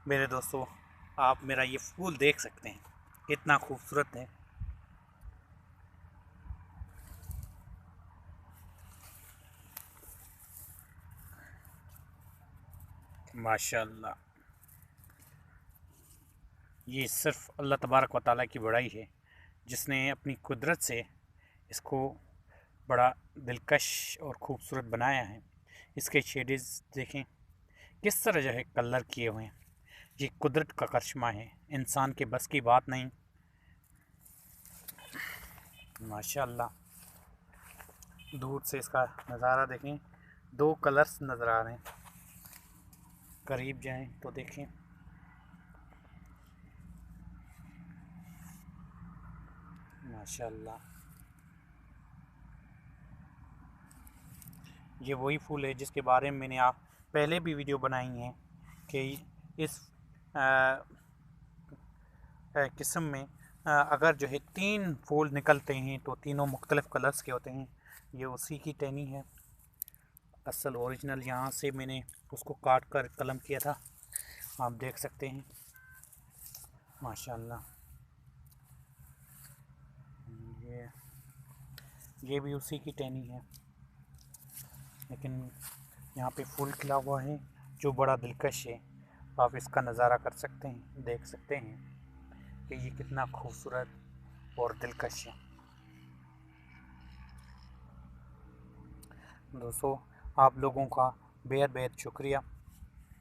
मेरे दोस्तों, आप मेरा ये फूल देख सकते हैं, कितना खूबसूरत है। माशाल्लाह, ये सिर्फ अल्लाह तबारक व तआला की बड़ाई है, जिसने अपनी कुदरत से इसको बड़ा दिलकश और ख़ूबसूरत बनाया है। इसके शेडेस देखें किस तरह जो है कलर किए हुए हैं। ये कुदरत का करिश्मा है, इंसान के बस की बात नहीं। माशाल्लाह, दूर से इसका नज़ारा देखें, दो कलर्स नज़र आ रहे हैं। करीब जाएं तो देखें, माशाल्लाह। ये वही फूल है जिसके बारे में मैंने आप पहले भी वीडियो बनाई हैं कि इस किस्म में अगर जो है 3 फूल निकलते हैं तो तीनों मुख्तलिफ़ कलर्स के होते हैं। ये उसी की टहनी है, असल ओरिजिनल। यहाँ से मैंने उसको काट कर कलम किया था, आप देख सकते हैं। माशाल्लाह, ये ये भी उसी की टहनी है, लेकिन यहाँ पे फूल खिला हुआ है जो बड़ा दिलकश है। आप इसका नज़ारा कर सकते हैं, देख सकते हैं कि ये कितना खूबसूरत और दिलकश है। दोस्तों, आप लोगों का बेहद बेहद शुक्रिया।